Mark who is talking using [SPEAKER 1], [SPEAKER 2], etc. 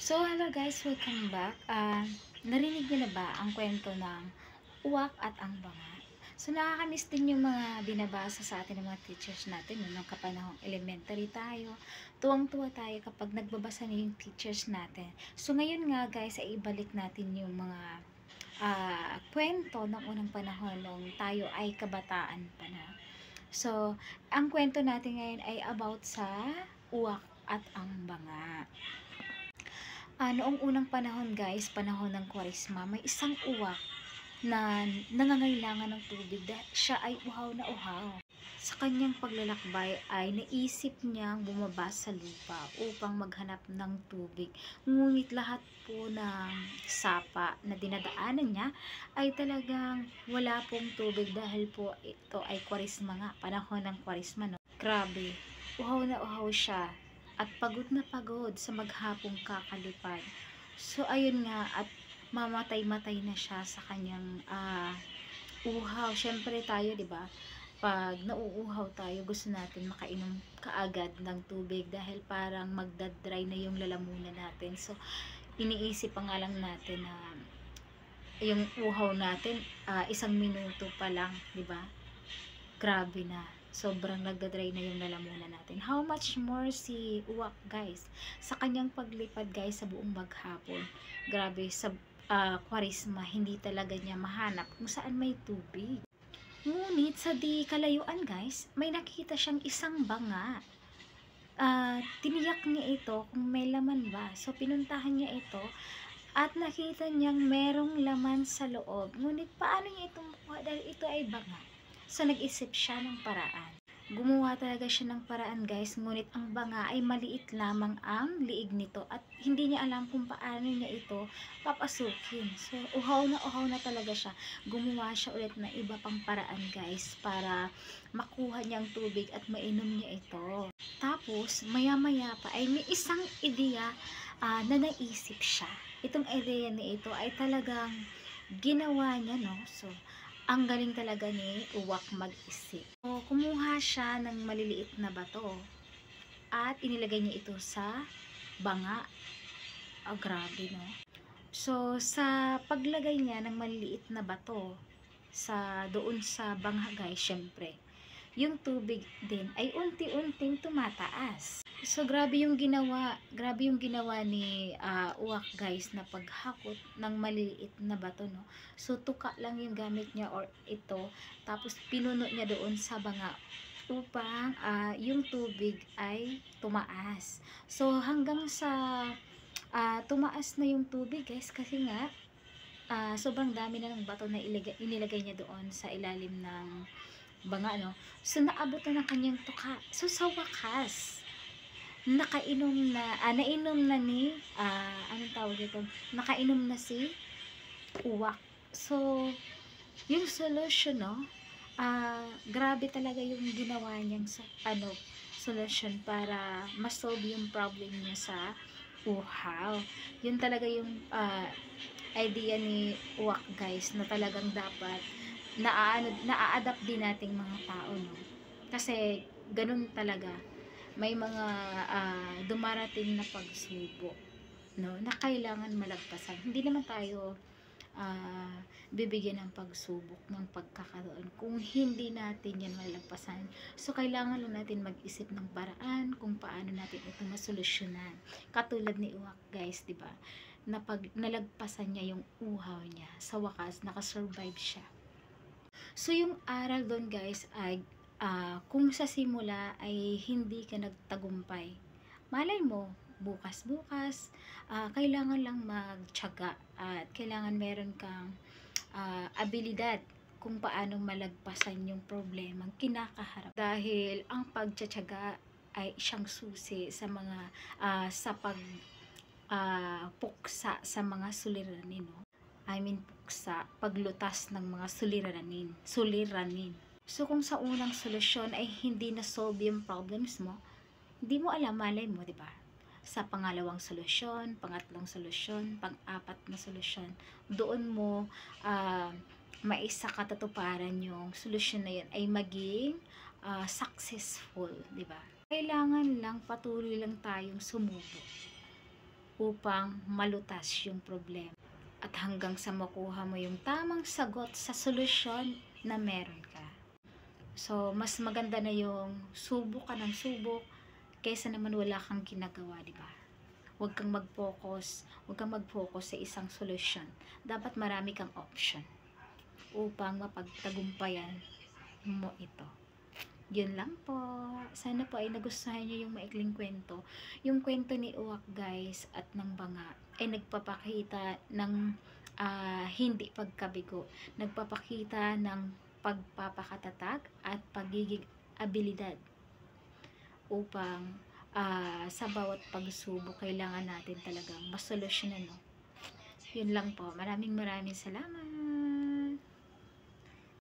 [SPEAKER 1] So, hello guys, welcome back. Narinig niyo na ba ang kwento ng uwak at ang banga? So, nakakamiss din yung mga binabasa sa atin ng mga teachers natin nung kapanahong elementary tayo. Tuwang-tuwa tayo kapag nagbabasa na yung teachers natin. So, ngayon nga guys, ay ibalik natin yung mga kwento ng unang panahon nung tayo ay kabataan pa na. So, ang kwento natin ngayon ay about sa uwak at ang banga. Noong unang panahon guys, panahon ng Kwaresma, may isang uwak na nangangailangan ng tubig dahil siya ay uhaw na uhaw. Sa kanyang paglalakbay ay naisip niyang bumaba sa lupa upang maghanap ng tubig. Ngunit lahat po ng sapa na dinadaanan niya ay talagang wala pong tubig dahil po ito ay Kwaresma nga, panahon ng Kwaresma, no? Grabe, uhaw na uhaw siya at pagod na pagod sa maghapong kakalipad. So ayun nga, at mamatay-matay na siya sa kanyang uhaw. Syempre tayo, 'di ba? Pag nauuhaw tayo, gusto natin makainom kaagad ng tubig dahil parang magdadry na yung lalamunan natin. So iniisip pa nga lang natin na yung uhaw natin, 1 minuto pa lang, 'di ba? Grabe na. Sobrang nagdadry na yung lalamunan natin. How much more si uwak guys? Sa kanyang paglipad guys sa buong maghapon. Grabe, sa Kwaresma, hindi talaga niya mahanap kung saan may tubig. Ngunit sa di kalayuan guys, may nakita siyang isang banga. Tiniyak niya ito kung may laman ba. So pinuntahan niya ito at nakita niyang merong laman sa loob. Ngunit paano niya ito makuha dahil ito ay banga? So nag-isip siya ng paraan. Gumawa talaga siya ng paraan guys, ngunit ang banga ay maliit lamang ang liig nito at hindi niya alam kung paano niya ito papasukin. So uhaw na talaga siya. Gumawa siya ulit ng iba pang paraan guys para makuha niya ang tubig at mainom niya ito. Tapos maya maya pa ay may isang ideya na naisip siya. Itong ideya ni ito ay talagang ginawa niya, no? So ang galing talaga ni uwak mag-isip. So, kumuha siya ng maliliit na bato at inilagay niya ito sa banga. Grabe, no? So, sa paglagay niya ng maliliit na bato doon sa banga guys, syempre, yung tubig din ay unti-unting tumataas. So grabe yung ginawa ni uwak guys na paghakot ng maliliit na bato, no. So tuka lang yung gamit niya or ito, tapos pinuno niya doon sa banga upang yung tubig ay tumaas. So hanggang sa tumaas na yung tubig guys, kasi nga sobrang dami na ng bato na inilagay niya doon sa ilalim ng banga, no. So naabot na ng kanyang tuka. So sa wakas, nainom na ni anong tawag dito, nakainom na si uwak. So yung solution, no, grabe talaga yung ginawa niyang solution para ma-solve yung problem niya sa uhaw. Yun talaga yung idea ni uwak guys, na talagang dapat na-adapt din nating mga tao, no? Kasi ganun talaga, may mga dumarating na pagsubok, no, na kailangan malagpasan. Hindi naman tayo bibigyan ng pagsubok ng pagkakaroon kung hindi natin yan malagpasan. So kailangan lang natin mag-isip ng paraan kung paano natin ito masolusyonan. Katulad ni uwak guys, 'di ba? Na pag nalagpasan niya yung uhaw niya, sa wakas nakasurvive siya. So yung aral doon guys ay kung sa simula ay hindi ka nagtagumpay, malay mo bukas kailangan lang magtiyaga at kailangan meron kang abilidad kung paano malagpasan yung problemang kinakaharap, dahil ang pagtitiyaga ay siyang susi sa mga puksa sa mga suliranin, no? Puksa, paglutas ng mga suliranin. So kung sa unang solusyon ay hindi na solve yung problems mo, hindi mo alam, malay mo, 'di ba? Sa pangalawang solusyon, pangatlong solusyon, pang-apat na solusyon, doon mo maisa katutuparan yung solusyon na yun ay maging successful, 'di ba? Kailangan lang patuloy lang tayong sumubok. upang malutas yung problema. At hanggang sa makuha mo yung tamang sagot sa solusyon na meron ka. So, mas maganda na yung subok ka ng subok kaysa naman wala kang ginagawa, di ba? Huwag kang mag-focus sa isang solusyon. Dapat marami kang option upang mapagtagumpayan mo ito. Yun lang po. Sana po ay nagustuhan nyo yung maikling kwento. Yung kwento ni Uwak guys at ng Banga ay nagpapakita ng hindi pagkabigo. Nagpapakita ng pagpapakatatag at pagiging abilidad upang sa bawat pagsubok kailangan natin talagang masolusyonan, no? Yun lang po. Maraming salamat.